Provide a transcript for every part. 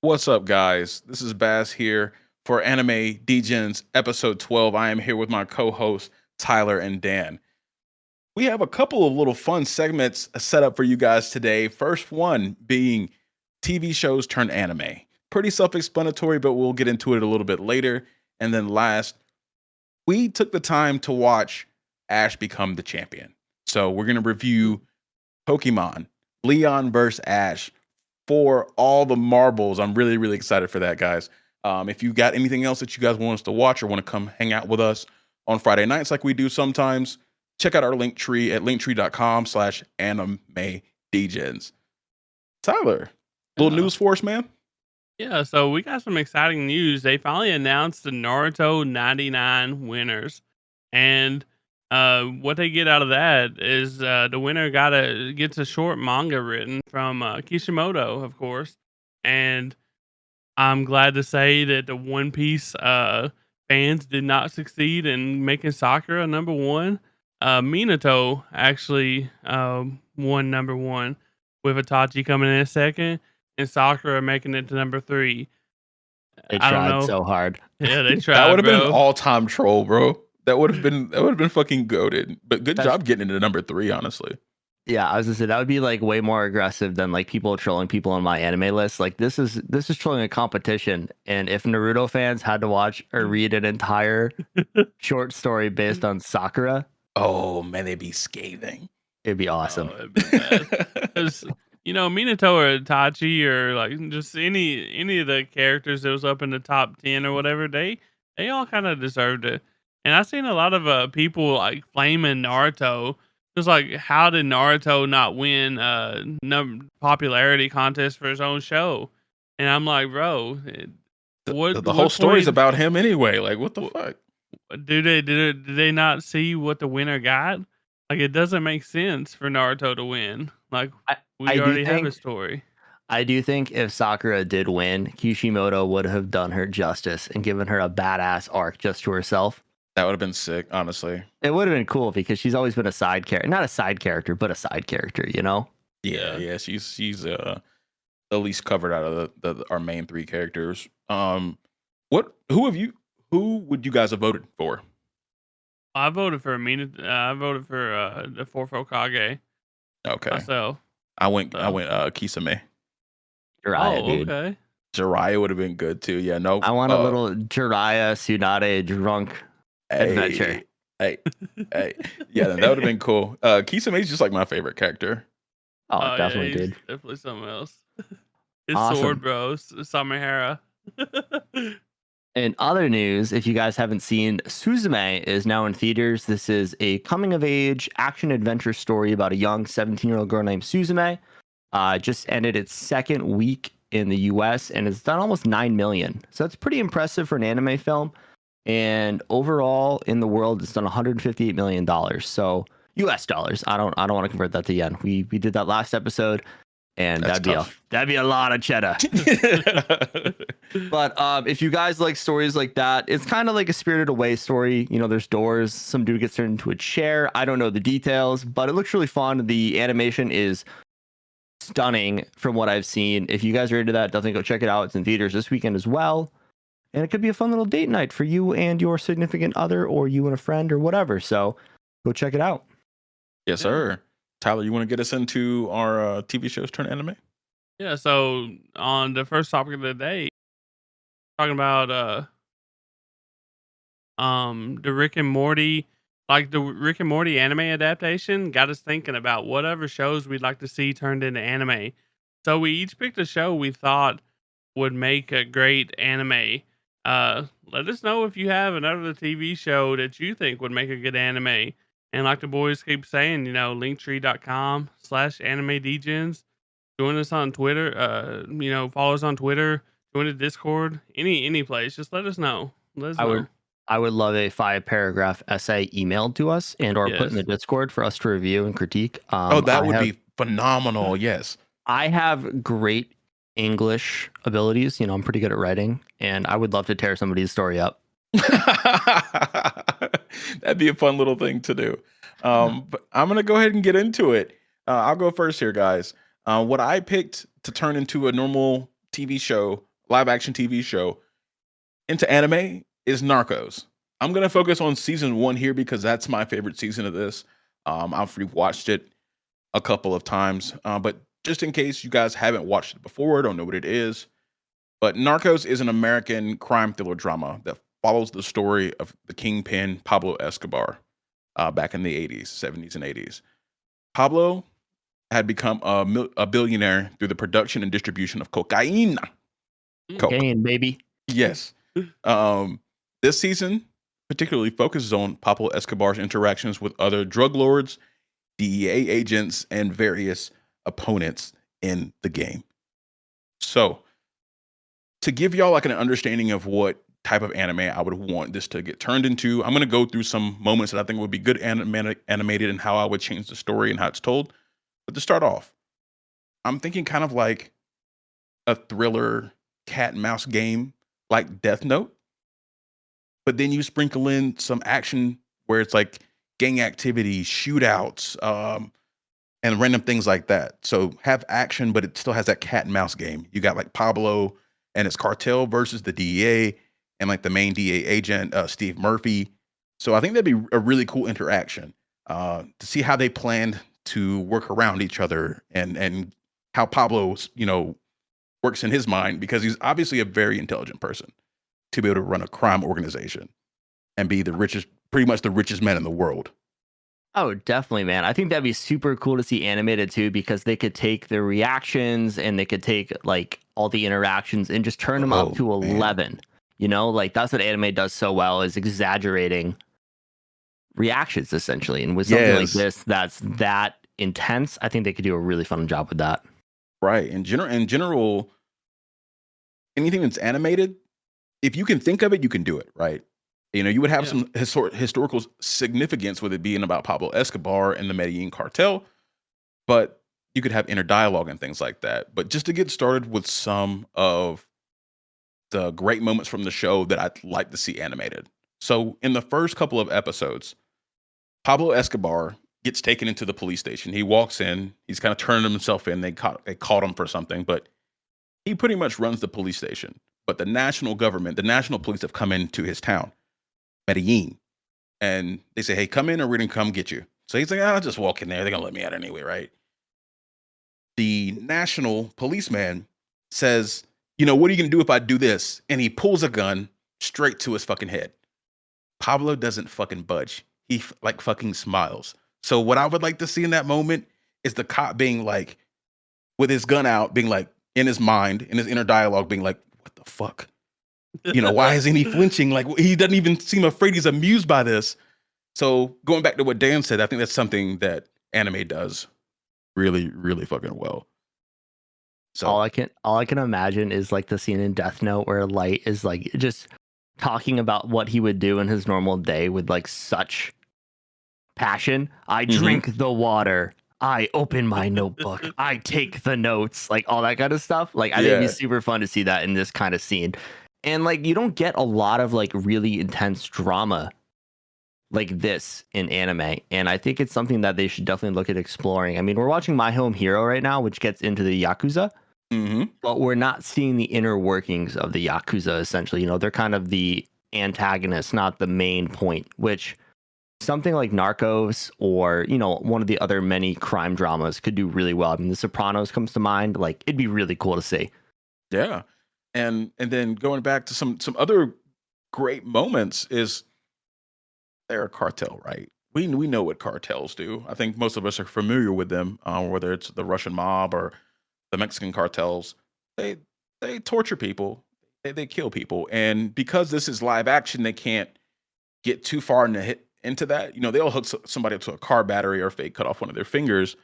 What's up, guys? This is Baz here for Anime Degens episode 12. I am here with my co-hosts Tyler and Dan. We have a couple of little fun segments set up for you guys today. First one being TV shows turned anime. Pretty self-explanatory, but we'll get into it a little bit later. And then last, we took the time to watch Ash become the champion. So we're going to review Pokemon, Leon versus Ash for all the marbles. I'm really, really excited for that, guys. If you got anything else that you guys want us to watch or want to come hang out with us on Friday nights like we do sometimes, check out our link tree at linktree.com/anime degens. Tyler, little news for us, man. Yeah, so we got some exciting news. They finally announced the Naruto 99 winners. And what they get out of that is the winner gets a short manga written from Kishimoto, of course. And I'm glad to say that the One Piece fans did not succeed in making Sakura number one. Minato actually won number one, with Itachi coming in second and Sakura making it to number three. They I don't tried know. so hard. Yeah, they That tried, would have been an bro. all-time troll, bro. That would have been fucking goated. But good job getting into number 3, honestly. Yeah, I was gonna say that would be like way more aggressive than like people trolling people on my anime list. Like this is trolling a competition, and if Naruto fans had to watch or read an entire short story based on Sakura, Oh man, they'd be scathing. it'd be awesome. It'd be bad. 'Cause, Minato or Itachi or like just any of the characters that was up in the top 10 or whatever, they all kind of deserved it. And I've seen a lot of people like flaming Naruto. Just like, how did Naruto not win popularity contest for his own show? And I'm like, bro, The whole story's about him anyway. Like, what the fuck? Did they not see what the winner got? Like, it doesn't make sense for Naruto to win. Like, we I already have a story. I do think if Sakura did win, Kishimoto would have done her justice and given her a badass arc just to herself. That would have been sick, honestly. It would have been cool because she's always been a side character, not a side character, but a side character, you know? Yeah. She's the least covered out of our main 3 characters. Who would you guys have voted for? I voted for I voted for the fourth Hokage Okay. myself. I went Kisame. Jiraiya, dude. Okay. Jiraiya would have been good too. Yeah, no. I want a little Jiraiya Tsunade drunk adventure. Hey. Yeah, that would have been cool. Kisame's just like my favorite character. Oh, definitely, yeah, dude. Definitely something else. His Awesome. sword, bro. Samihara. In other news, if you guys haven't seen, Suzume is now in theaters. This is a coming-of-age action-adventure story about a young 17-year-old girl named Suzume. Just ended its second week in the U.S. and it's done almost 9 million. So that's pretty impressive for an anime film. And overall, in the world, it's done $158 million. So U.S. dollars. I don't want to convert that to yen. We did that last episode. And that'd be a lot of cheddar. But if you guys like stories like that, it's kind of like a Spirited Away story. You know, there's doors. Some dude gets turned into a chair. I don't know the details, but it looks really fun. The animation is stunning from what I've seen. If you guys are into that, definitely go check it out. It's in theaters this weekend as well. And it could be a fun little date night for you and your significant other, or you and a friend, or whatever. So go check it out. Yes, sir. Tyler, you want to get us into our TV shows turn anime? Yeah, so on the first topic of the day, talking about the Rick and Morty, like the Rick and Morty anime adaptation, got us thinking about whatever shows we'd like to see turned into anime. So we each picked a show we thought would make a great anime. Let us know if you have another TV show that you think would make a good anime. And like the boys keep saying, linktree.com/anime degens. Join us on Twitter. Follow us on Twitter. Join the Discord. Any place. Just let us know. I would love a 5-paragraph essay emailed to us and or put in the Discord for us to review and critique. That would be phenomenal. Yes. I have great English abilities. I'm pretty good at writing, and I would love to tear somebody's story up. That'd be a fun little thing to do. But I'm gonna go ahead and get into it. I'll go first here, guys. What I picked to turn into a normal TV show live action TV show into anime is Narcos. I'm gonna focus on season 1 here because that's my favorite season of this. I've rewatched it a couple of times, but just in case you guys haven't watched it before, don't know what it is. But Narcos is an American crime thriller drama that follows the story of the kingpin Pablo Escobar back in the 80s, 70s, and 80s. Pablo had become a billionaire through the production and distribution of cocaine. Coke. Cocaine, baby. Yes. This season particularly focuses on Pablo Escobar's interactions with other drug lords, DEA agents, and various opponents in the game. So, to give y'all like an understanding of what type of anime I would want this to get turned into, I'm going to go through some moments that I think would be good animated and how I would change the story and how it's told. But to start off, I'm thinking kind of like a thriller cat and mouse game like Death Note. But then you sprinkle in some action where it's like gang activity, shootouts, and random things like that. So have action, but it still has that cat and mouse game. You got like Pablo and his cartel versus the DEA and like the main DEA agent, Steve Murphy. So I think that'd be a really cool interaction to see how they planned to work around each other and how Pablo, works in his mind, because he's obviously a very intelligent person to be able to run a crime organization and be pretty much the richest man in the world. Oh, definitely, man. I think that'd be super cool to see animated too, because they could take the reactions and they could take like all the interactions and just turn them up to 11. Like that's what anime does so well, is exaggerating reactions essentially. And with something like this that's that intense, I think they could do a really fun job with that. Right. In general, anything that's animated, if you can think of it, you can do it, right? You would have some historical significance with it being about Pablo Escobar and the Medellin cartel, but you could have inner dialogue and things like that. But just to get started with some of the great moments from the show that I'd like to see animated. So in the first couple of episodes, Pablo Escobar gets taken into the police station. He walks in, he's kind of turning himself in. They caught him for something, but he pretty much runs the police station. But the national government, the national police have come into his town, Medellin, and they say, hey, come in or we're going to come get you. So he's like, I'll just walk in there. They're going to let me out anyway, right? The national policeman says, what are you going to do if I do this? And he pulls a gun straight to his fucking head. Pablo doesn't fucking budge. He like fucking smiles. So what I would like to see in that moment is the cop being like, with his gun out, being like, in his mind, in his inner dialogue, being like, what the fuck? Why isn't he flinching? Like, he doesn't even seem afraid. He's amused by this. So going back to what Dan said, I think that's something that anime does really, really fucking well. So all I can imagine is like the scene in Death Note where Light is like just talking about what he would do in his normal day with like such passion. I drink the water. I open my notebook. I take the notes, like all that kind of stuff. Like I think it'd be super fun to see that in this kind of scene. And like you don't get a lot of like really intense drama like this in anime. And I think it's something that they should definitely look at exploring. I mean, we're watching My Home Hero right now, which gets into the Yakuza. But we're not seeing the inner workings of the Yakuza, essentially. They're kind of the antagonists, not the main point, which something like Narcos or, one of the other many crime dramas could do really well. I mean, The Sopranos comes to mind. Like, it'd be really cool to see. Yeah. And then going back to some other great moments is they're a cartel, right? We know what cartels do. I think most of us are familiar with them, whether it's the Russian mob or the Mexican cartels. They torture people. They kill people. And because this is live action, they can't get too far into that. They'll hook somebody up to a car battery or fake cut off one of their fingers.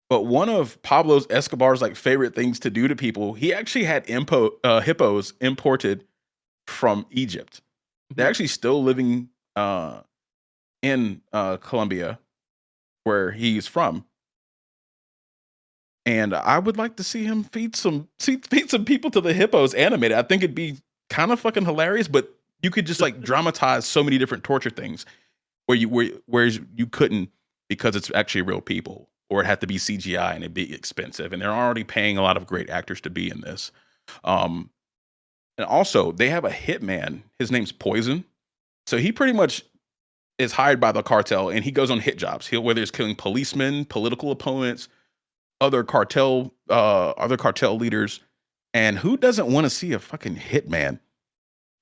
But one of Pablo Escobar's like favorite things to do to people, he actually had hippos imported from Egypt. They're actually still living in Colombia, where he's from. And I would like to see him feed some people to the hippos animated. I think it'd be kind of fucking hilarious, but you could just like dramatize so many different torture things where you couldn't, because it's actually real people, or it had to be CGI and it'd be expensive. And they're already paying a lot of great actors to be in this. And also, they have a hitman. His name's Poison. So he pretty much is hired by the cartel, and he goes on hit jobs. Whether it's killing policemen, political opponents, other cartel leaders. And who doesn't want to see a fucking hitman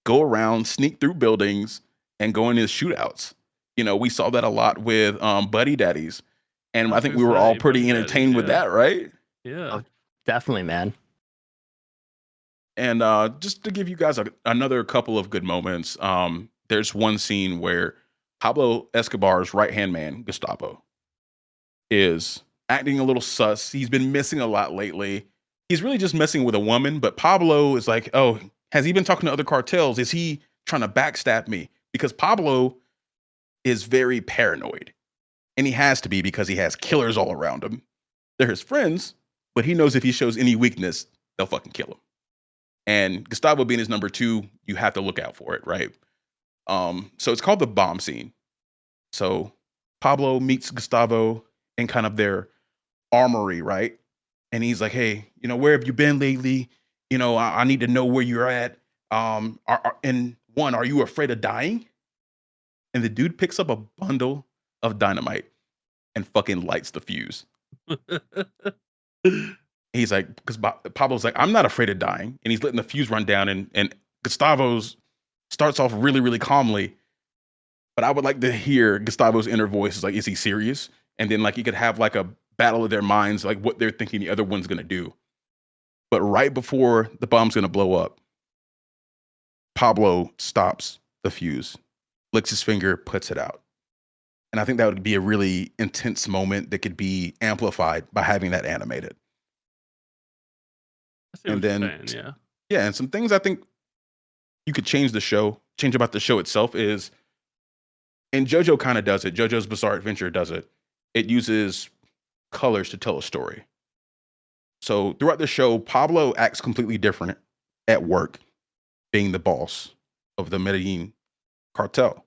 go around, sneak through buildings, and go into shootouts? We saw that a lot with Buddy Daddies, and I I was think gonna we were all say, pretty Buddy Daddies, entertained with yeah. that, right? Yeah. Oh, definitely, man. And just to give you guys another couple of good moments, there's one scene where Pablo Escobar's right hand man, Gustavo, is acting a little sus. He's been missing a lot lately. He's really just messing with a woman, but Pablo is like, oh, has he been talking to other cartels? Is he trying to backstab me? Because Pablo is very paranoid, and he has to be because he has killers all around him. They're his friends, but he knows if he shows any weakness, they'll fucking kill him. And Gustavo being his number two, you have to look out for it, right? So it's called the bomb scene. So Pablo meets Gustavo in kind of their armory, right? And he's like, hey, where have you been lately? I need to know where you're at. And one, are you afraid of dying? And the dude picks up a bundle of dynamite and fucking lights the fuse. He's like, because Pablo's like, I'm not afraid of dying. And he's letting the fuse run down. And Gustavo's starts off really, really calmly. But I would like to hear Gustavo's inner voice. Is like, is he serious? And then like you could have like a battle of their minds, like what they're thinking the other one's gonna do. But right before the bomb's gonna blow up, Pablo stops the fuse, licks his finger, puts it out. And I think that would be a really intense moment that could be amplified by having that animated. I see And what you're then, saying, yeah. yeah, and some things I think you could change about the show itself is, and JoJo kind of does it. JoJo's Bizarre Adventure does it. It uses colors to tell a story. So throughout the show, Pablo acts completely different at work, being the boss of the Medellin cartel.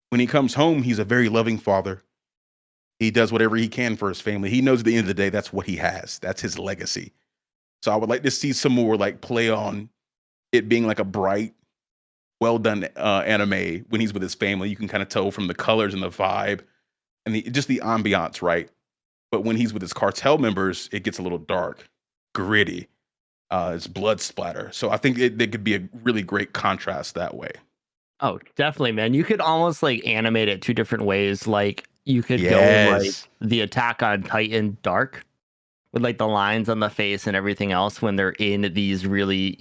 When he comes home, he's a very loving father. He does whatever he can for his family. He knows at the end of the day, that's what he has. That's his legacy. So I would like to see some more like play on it being like a bright, well done anime when he's with his family. You can kind of tell from the colors and the vibe and just the ambiance, right? But when he's with his cartel members, it gets a little dark, gritty. It's blood splatter. So I think there could be a really great contrast that way. Oh, definitely, man. You could almost like animate it two different ways. Like you could go like Yes. the Attack on Titan dark with like the lines on the face and everything else when they're in these really,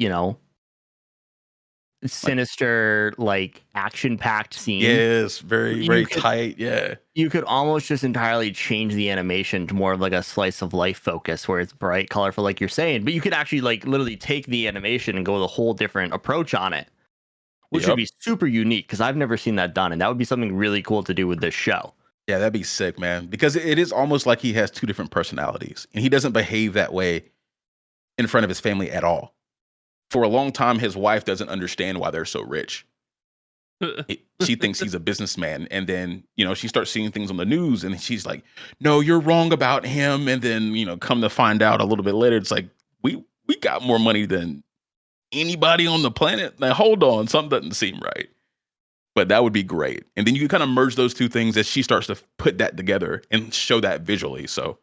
sinister, like action-packed scenes. Yes, very, You very could tight. Yeah. you could almost just entirely change the animation to more of like a slice of life focus where it's bright, colorful, like you're saying. But you could actually like literally take the animation and go with a whole different approach on it, which would Yep. be super unique because I've never seen that done, and that would be something really cool to do with this show. Yeah, that'd be sick, man. Because it is almost like he has two different personalities, and he doesn't behave that way in front of his family at all. For a long time, his wife doesn't understand why they're so rich. She thinks he's a businessman, and then she starts seeing things on the news, and she's like, "No, you're wrong about him." And then come to find out a little bit later, it's like we got more money than anybody on the planet. Like, hold on, something doesn't seem right. But that would be great. And then you can kind of merge those two things as she starts to put that together and show that visually. So,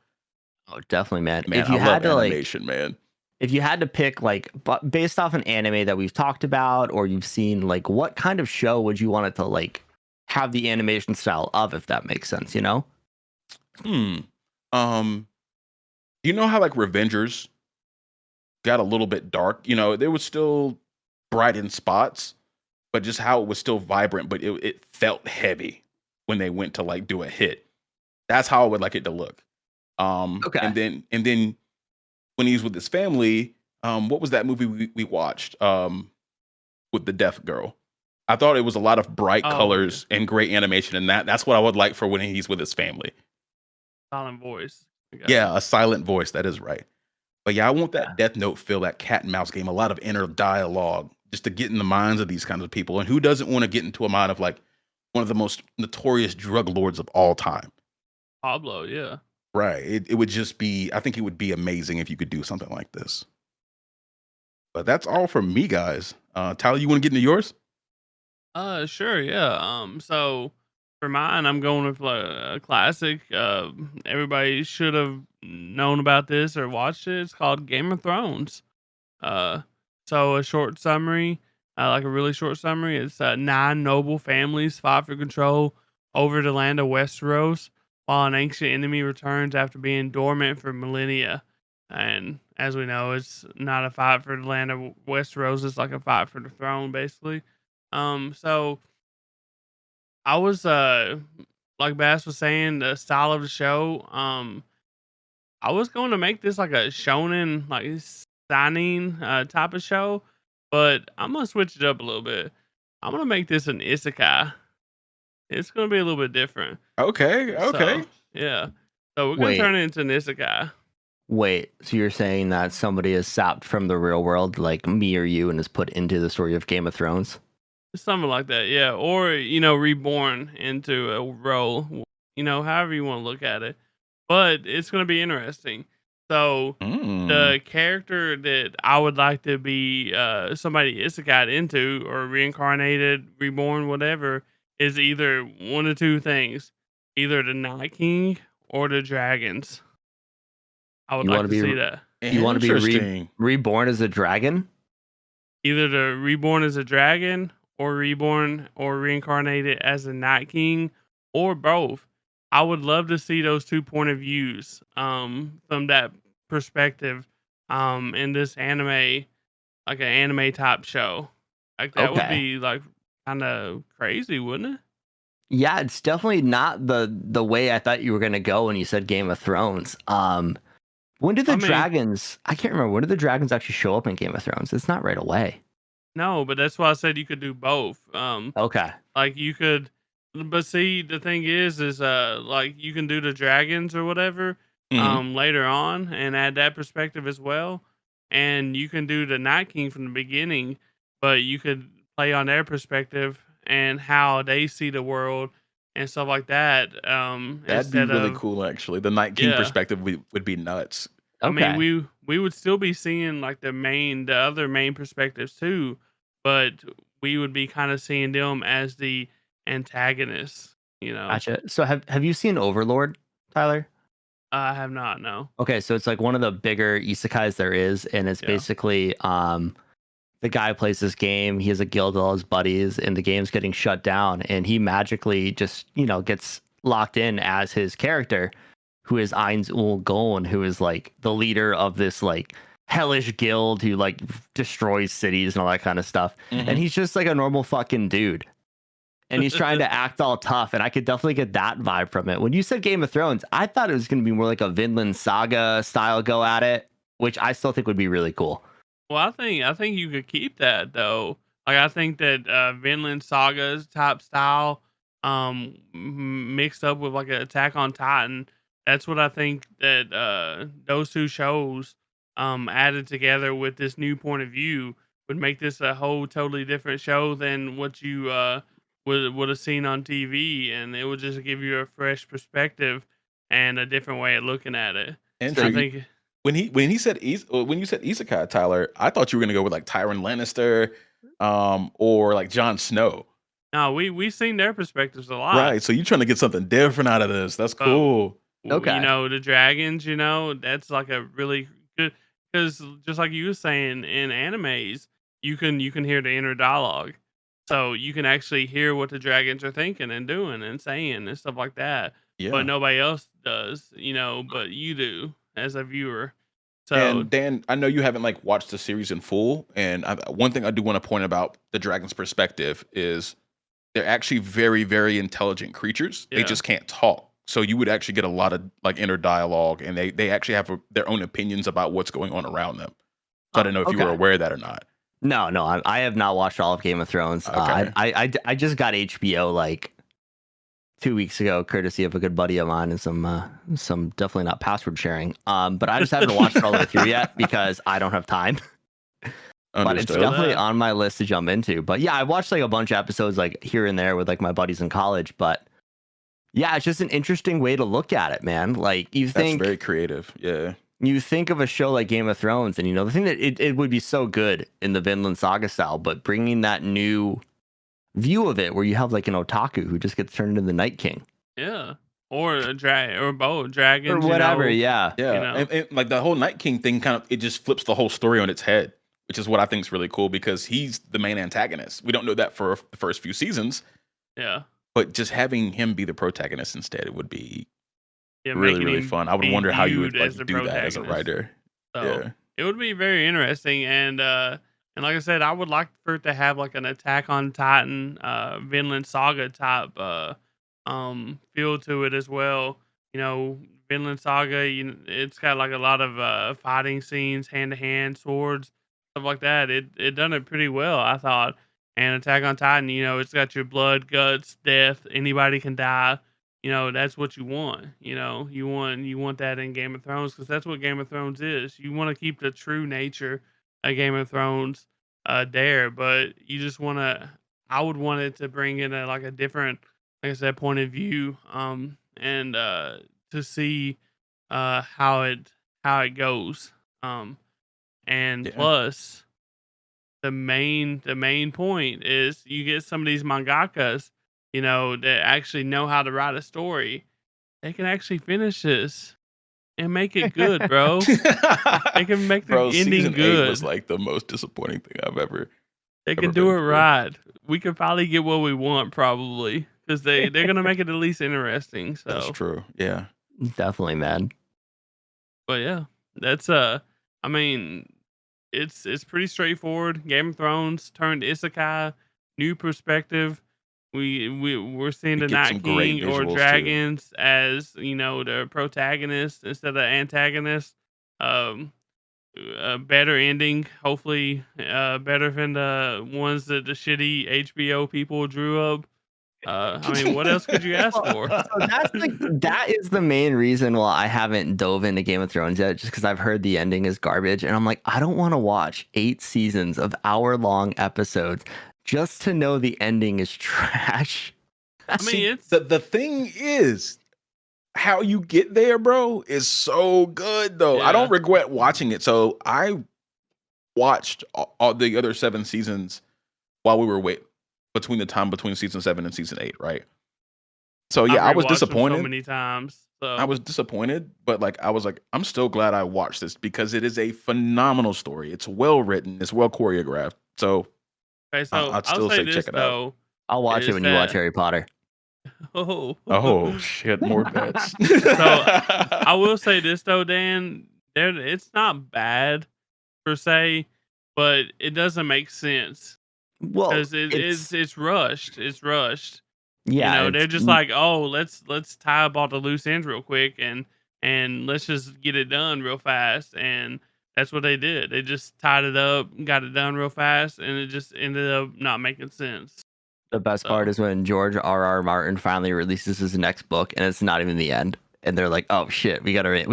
Oh, definitely, man. man, If I you had love to like, animation, man. if you had to pick like, but based off an anime that we've talked about or you've seen, like, what kind of show would you want it to like have the animation style of, if that makes sense, Hmm. You know how like Revengers got a little bit dark? There was still bright in spots, but just how it was still vibrant, but it felt heavy when they went to like do a hit. That's how I would like it to look. Okay. And then when he's with his family, what was that movie we watched? With the deaf girl. I thought it was a lot of bright Oh, yeah. colors and great animation in that. That's what I would like for when he's with his family. Silent voice. I got Yeah, a silent voice. That is right. But yeah, I want Yeah. that Death Note feel, that cat and mouse game, a lot of inner dialogue, just to get in the minds of these kinds of people. And who doesn't want to get into a mind of like one of the most notorious drug lords of all time? Pablo, yeah. Right. It would just be, I think it would be amazing if you could do something like this. But that's all from me, guys. Tyler, you want to get into yours? Sure, yeah. So for mine, I'm going with a classic. Everybody should have known about this or watched it. It's called Game of Thrones. Uh, so a short summary, like a really short summary, it's nine noble families fight for control over the land of Westeros, while an ancient enemy returns after being dormant for millennia. And as we know, it's not a fight for the land of Westeros; it's like a fight for the throne, basically. So I was like Bass was saying, the style of the show. I was going to make this like a shonen, like signing type of show, but I'm gonna switch it up a little bit. I'm gonna make this an isekai. It's gonna be a little bit different. Okay, So okay. yeah, so we're gonna Wait, turn it into an isekai. wait. So you're saying that somebody is sapped from the real world, like me or you, and is put into the story of Game of Thrones? Something like that, yeah. Or reborn into a role. However you want to look at it. But it's gonna be interesting. So Mm. the character that I would like to be somebody isekai into or reincarnated, reborn, whatever, is either one of two things. Either the Night King or the dragons. I would You want like to to be see that. you want to be Interesting. reborn as a dragon? Either the reborn as a dragon or reborn or reincarnated as a Night King or both. I would love to see those two point of views from that perspective in this anime, like an anime type show. Like that would Okay. be like kind of crazy, wouldn't it? Yeah, it's definitely not the way I thought you were gonna go when you said Game of Thrones. When did the I mean, dragons? I can't remember. When did the dragons actually show up in Game of Thrones? It's not right away. no, but that's why I said you could do both. Okay. Like you could, but see, the thing is like you can do the dragons or whatever, Hmm. later on and add that perspective as well. And you can do the Night King from the beginning, but you could play on their perspective and how they see the world and stuff like that. That'd be Instead really of, cool, actually. The Night King yeah, perspective would be nuts. I mean, Okay. we would still be seeing like the other main perspectives too, but we would be kind of seeing them as the antagonists. You know, Gotcha. So have you seen Overlord, Tyler? I have not. No. Okay, so it's like one of the bigger isekais there is, and it's Yeah. basically the guy plays this game. He has a guild with all his buddies, and the game's getting shut down, and he magically just gets locked in as his character, who is Ainz Ul Golan, who is like the leader of this like hellish guild who like destroys cities and all that kind of stuff. And Hmm. he's just like a normal fucking dude. And he's trying to act all tough, and I could definitely get that vibe from it. When you said Game of Thrones, I thought it was going to be more like a Vinland Saga style go at it, which I still think would be really cool. Well, I think you could keep that though. Like I think that Vinland Saga's type style, mixed up with like an Attack on Titan. That's what I think that those two shows, added together with this new point of view would make this a whole totally different show than what you would have seen on TV, and it would just give you a fresh perspective and a different way of looking at it. So I Interesting. think. When he said when you said Isekai, Tyler, I thought you were gonna go with like Tyrion Lannister, or like Jon Snow. No, we've seen their perspectives a lot, Right. So you're trying to get something different out of this. That's but cool. okay, the dragons, that's like a really good because just like you were saying in animes, you can hear the inner dialogue, so you can actually hear what the dragons are thinking and doing and saying and stuff like that. But Yeah. nobody else does, but you do as a viewer. So And Dan, I know you haven't like watched the series in full, and one thing I do want to point about the dragon's perspective is they're actually very, very intelligent creatures. They yeah, just can't talk. So you would actually get a lot of like inner dialogue, and they actually have their own opinions about what's going on around them. So I oh, don't know if you were okay. aware of that or not. No, I have not watched all of Game of Thrones. Okay. I just got HBO like 2 weeks ago, courtesy of a good buddy of mine, and some definitely not password sharing. But I just haven't watched it all the way through yet because I don't have time. But it's Understood. feel definitely that. on my list to jump into. But yeah, I watched like a bunch of episodes like here and there with like my buddies in college. But yeah, it's just an interesting way to look at it, man. Like you That's very think, creative. Yeah. you think of a show like Game of Thrones, and the thing that it would be so good in the Vinland Saga style, but bringing that new view of it where you have like an otaku who just gets turned into the Night King Yeah. Or or both or dragons, whatever. Yeah. Yeah, and like the whole Night King thing, kind of it just flips the whole story on its head, which is what I think is really cool because he's the main antagonist. We don't know that for the first few seasons, Yeah. but just having him be the protagonist instead, it would be Yeah, really making really him fun. I would be wonder how you viewed would like as the do that as a protagonist. writer. So Yeah, it would be very interesting, and like I said, I would like for it to have like an Attack on Titan, Vinland Saga type feel to it as well. Vinland Saga, it's got like a lot of fighting scenes, hand to hand swords, stuff like that. It done it pretty well, I thought. And Attack on Titan, it's got your blood, guts, death. Anybody can die. That's what you want. You want that in Game of Thrones because that's what Game of Thrones is. You want to keep the true nature of Game of Thrones there, but you just want to. I would want it to bring in like a different, like I said, point of view, and to see how it goes, and yeah. plus the main point is you get some of these mangakas, that actually know how to write a story. They can actually finish this and make it good, bro. They can make the Bro, ending season 8 was good. like the most disappointing thing I've ever They ever can do been it through. right. We can finally get what we want, probably, because they're gonna make it at least interesting. That's So, true. Yeah. Definitely, man. but yeah, that's I mean, it's pretty straightforward. Game of Thrones turned isekai, new perspective. We're seeing We the get some Night great King or visuals too. dragons as the protagonist instead of antagonist. Um, a better ending, hopefully, better than the ones that the shitty HBO people drew up. I mean, what else could you ask Well, for? so that is the main reason why I haven't dove into Game of Thrones yet, just because I've heard the ending is garbage, and I'm like, I don't want to watch 8 seasons of hour-long episodes just to know the ending is trash. I mean, See, it's the thing is, how you get there, bro, is so good though. I yeah. don't regret watching it. So I watched all the other 7 seasons while we were between the time between season 7 and season 8, right? So I've yeah, I was rewatched them so disappointed. many times. I So was disappointed, but like I was like, I'm still glad I watched this because it is a phenomenal story. It's well written, it's well choreographed. So okay, so I'd I'll still say say check this it out. though I'll watch it is when you watch that Harry Potter. oh Oh shit, more bets. so I will say this though, Dan, it's not bad per se, but it doesn't make sense Well, because it's rushed. It's rushed. yeah, They're it's just like, oh, let's tie up all the loose ends real quick and let's just get it done real fast. And that's what they did. They just tied it up, got it done real fast, and it just ended up not making sense. the best part So is when George R.R. Martin finally releases his next book, and it's not even the end. And they're like, "Oh shit, we gotta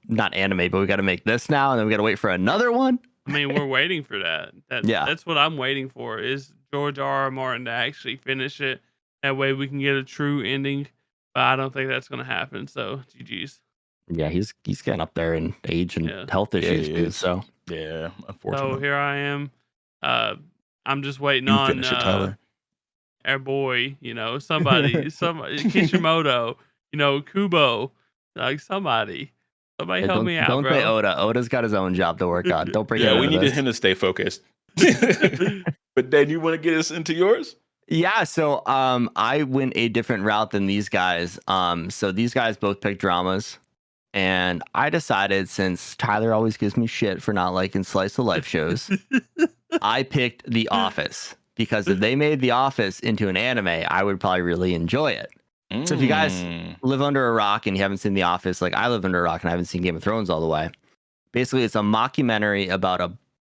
not animate, but we gotta make this now, and then we gotta wait for another one." I mean, we're waiting for that. Yeah, That's what I'm waiting for is George R. R. Martin to actually finish it. That way we can get a true ending. But I don't think that's gonna happen. So GG's. yeah, he's getting up there in age and Yeah. health Yeah, issues it too. is. So Yeah, So unfortunate. here I am. Uh, I'm just waiting You on finish it, Tyler. our boy, somebody Kishimoto, Kubo, like somebody yeah, help don't me out, don't say bro. Oda. Oda's got his own job to work on. Don't bring him Yeah, we into needed this. him to stay focused. But then you want to get us into yours? Yeah, so I went a different route than these guys. So these guys both picked dramas. And I decided, since Tyler always gives me shit for not liking slice of life shows, I picked The Office because if they made The Office into an anime, I would probably really enjoy it. So if you guys Mm. live under a rock and you haven't seen The Office, like I live under a rock and I haven't seen Game of Thrones all the way. Basically, it's a mockumentary about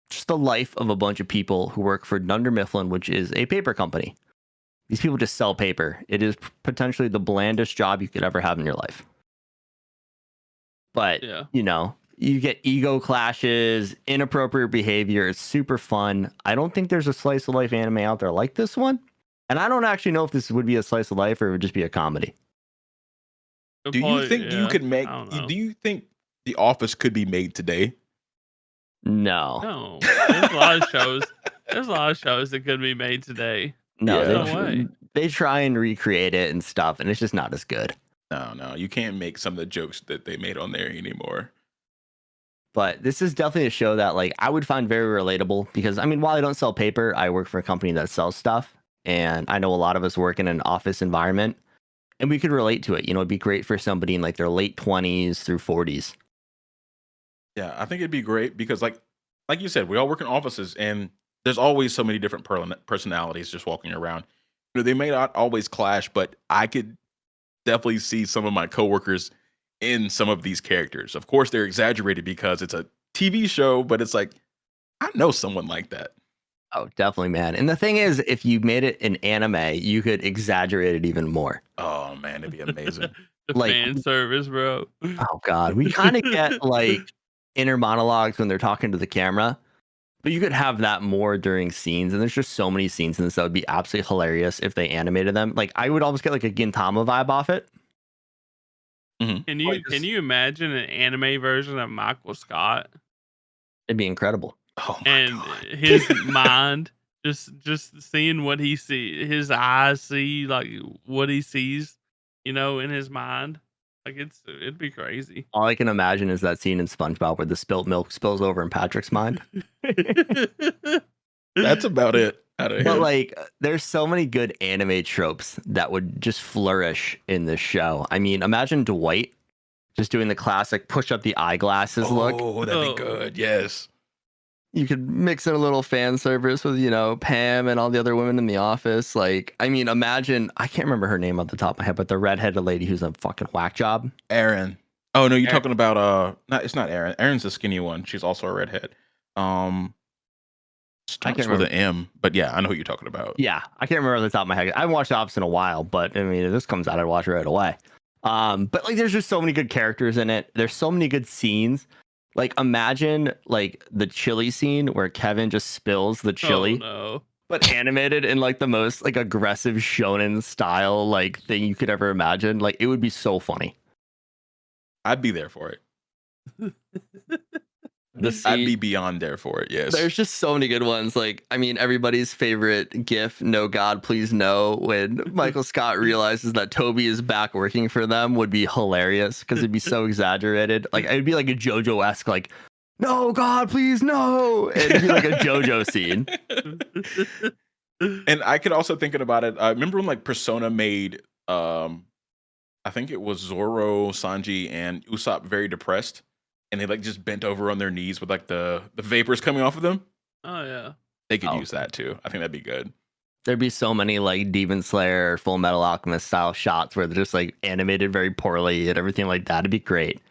just the life of a bunch of people who work for Dunder Mifflin, which is a paper company. These people just sell paper. It is potentially the blandest job you could ever have in your life. But, Yeah. You get ego clashes, inappropriate behavior. It's super fun. I don't think there's a slice of life anime out there like this one. And I don't actually know if this would be a slice of life or it would just be a comedy. Do you think you Yeah, could I don't do know. you think The Office could be made today. No. No, there's a lot of shows. There's a lot of shows that could be made today. No, Yeah. No way. they try and recreate it and stuff, and it's just not as good. No, you can't make some of the jokes that they made on there anymore. But this is definitely a show that like I would find very relatable because I mean, while I don't sell paper, I work for a company that sells stuff, and I know a lot of us work in an office environment, and we could relate to it. You know, it'd be great for somebody in like their late 20s through 40s. Yeah, I think it'd be great because, like you said, we all work in offices, and there's always so many different personalities just walking around. You know, they may not always clash, but I could definitely see some of my coworkers in some of these characters. Of course, they're exaggerated because it's a TV show, but it's like I know someone like that. Oh, definitely, man. And the thing is, if you made it an anime, you could exaggerate it even more. Oh man, it'd be amazing. The Like- fan service, bro. Oh God, we kind of get like inner monologues when they're talking to the camera, but you could have that more during scenes. And there's just so many scenes in this that would be absolutely hilarious if they animated them. Like I would almost get like a Gintama vibe off it. Can you imagine an anime version of Michael Scott It'd be incredible. Oh my and god. his mind just seeing what he see, his eyes see like what he sees, you know, in his mind. Like it'd be crazy. All I can imagine is that scene in SpongeBob where the spilt milk spills over in Patrick's mind. That's about it. Out of But here. like, there's so many good anime tropes that would just flourish in this show. I mean, imagine Dwight just doing the classic push up the eyeglasses look. Oh, that'd Oh. be good. Yes. You could mix in a little fan service with, you know, Pam and all the other women in the office. Like, I mean, imagine, I can't remember her name off the top of my head, but the redheaded lady who's a fucking whack job. Aaron. Oh no, you're Aaron. talking about it's not Aaron. Aaron's the skinny one. She's also a redhead. Starts can't with remember. an M, but yeah, I know who you're talking about. Yeah, I can't remember off the top of my head. I haven't watched The Office in a while, but I mean, if this comes out, I'd watch it right away. But like, there's just so many good characters in it. There's so many good scenes. Like, imagine like the chili scene where Kevin just spills the chili, Oh no. but animated in like the most like aggressive shonen style like thing you could ever imagine. Like, it would be so funny. I'd be there for it. The I'd scene, be beyond there for it. Yes. there's just so many good ones. Like, I mean, everybody's favorite GIF, "No God, Please No," when Michael Scott realizes that Toby is back working for them would be hilarious because it'd be so exaggerated. Like, it'd be like a JoJo-esque, like, "No God, please no." It'd be like a JoJo scene. And I could also thinking about it. I remember when like Persona made I think it was Zoro, Sanji, and Usopp very depressed, and they like just bent over on their knees with like the vapors coming off of them. Oh yeah. They could Oh. use that too. I think that'd be good. There'd be so many like Demon Slayer or Full Metal Alchemist style shots where they're just like animated very poorly and everything like that. It'd be great.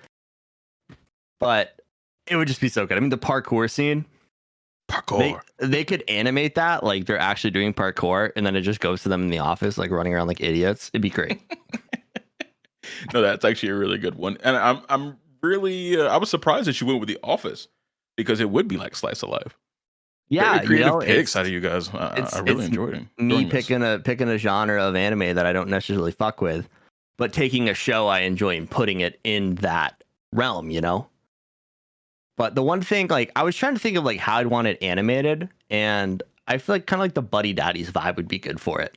But it would just be so good. I mean, the parkour scene, Parkour. they could animate that like they're actually doing parkour, and then it just goes to them in the office like running around like idiots. It'd be great. No, that's actually a really good one. And I'm really I was surprised that you went with The Office because it would be like slice of life. Yeah, Very creative you know, picks out of you guys. I really enjoyed it. me enjoying this. picking a genre of anime that I don't necessarily fuck with, but taking a show I enjoy and putting it in that realm, you know? But the one thing, like, I was trying to think of like how I'd want it animated, and I feel like kind of like the Buddy Daddies vibe would be good for it.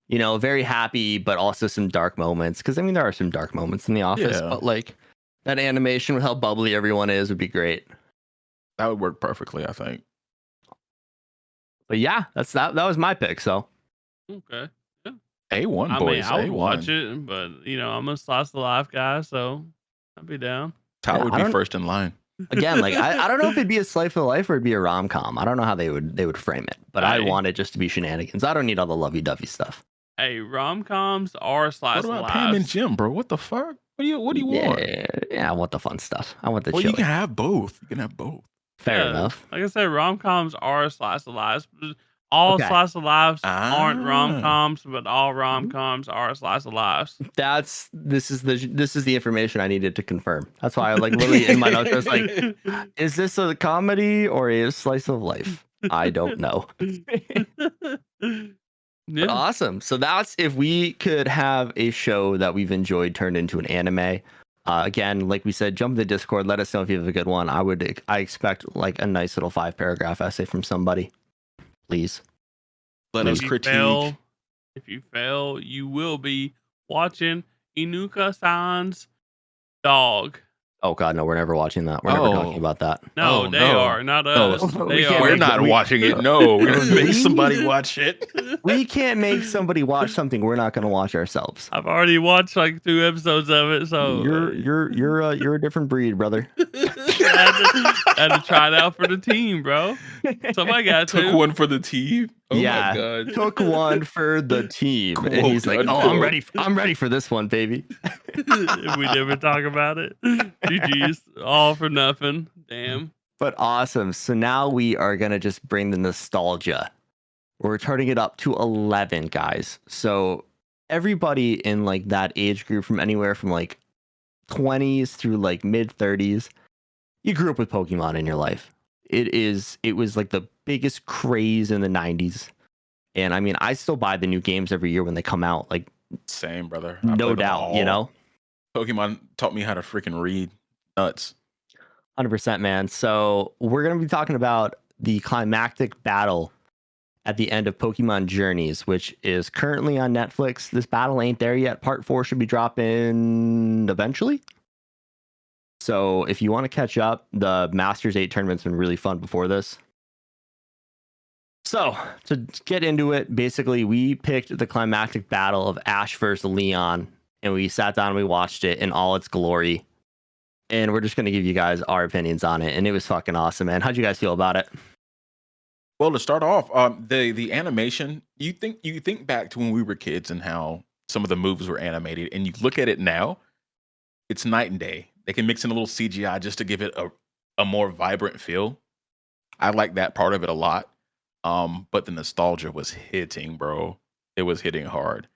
You know, very happy, but also some dark moments. Because I mean, there are some dark moments in The Office, Yeah. but like that animation with how bubbly everyone is would be great. That would work perfectly, I think. But yeah, that was my pick. So Okay. A1 I boys. mean, I would A1. watch it, but you know, I'm a slice of life guy, so I'd be down. Tyler Yeah, would I be don't- first in line. again, like I don't know if it'd be a slice of life or it'd be a rom com. I don't know how they would frame it, but I Right. want it just to be shenanigans. I don't need all the lovey dovey stuff. Hey, rom coms are slice What of about life. Pam and Jim, bro? What the fuck? What do you want? Yeah, I want the fun stuff. I want the Well, you chili. can have both. You can have both. Fair Yeah, enough. Like I said, rom coms are slice of lives. All Okay. slice of lives aren't Ah. rom coms, but all rom coms are slice of lives. This is the information I needed to confirm. That's why I like literally in my notes I was like, is this a comedy or a slice of life? I don't know. But Yeah. awesome. So that's if we could have a show that we've enjoyed turned into an anime. Again, like we said, jump in the Discord. Let us know if you have a good one. I expect like a nice little 5-paragraph essay from somebody. Please. Let us If you critique. fail, you will be watching Inuka-san's dog. Oh God, no, we're never watching that. We're never talking about that. No, Oh, they no. are, not No, us. we They can't We're are. make- not we- watching it. No, we're gonna make We- somebody watch it. We can't make somebody watch something we're not going to watch ourselves. I've already watched like 2 episodes of it, so You're a different breed, brother. I had to try it out for the team, bro. Somebody got Took to. one for the team. Oh Yeah. my god. Took one for the team, and Quote, he's like, "Oh, unquote. I'm ready for this one, baby." We never talk about it. GG's, all for nothing. Damn. But awesome. So now we are gonna just bring the nostalgia. We're turning it up to 11, guys. So everybody in like that age group, from anywhere from like 20s through like mid 30s, you grew up with Pokemon in your life. It was like the biggest craze in the 90s. And I mean, I still buy the new games every year when they come out. Like, Same, brother. I no played them doubt, you all. know? Pokemon taught me how to freaking read. Nuts. 100%, man. So we're going to be talking about the climactic battle at the end of Pokemon Journeys, which is currently on Netflix. This battle ain't there yet. Part 4 should be dropping eventually. So if you want to catch up, the Masters 8 tournament's been really fun before this. So to get into it, basically we picked the climactic battle of Ash versus Leon, and we sat down and we watched it in all its glory. And we're just going to give you guys our opinions on it. And it was fucking awesome, man. How'd you guys feel about it? Well, to start off, the animation, you think back to when we were kids and how some of the moves were animated, and you look at it now, it's night and day. They can mix in a little CGI just to give it a more vibrant feel. I like that part of it a lot. But the nostalgia was hitting, bro. It was hitting hard.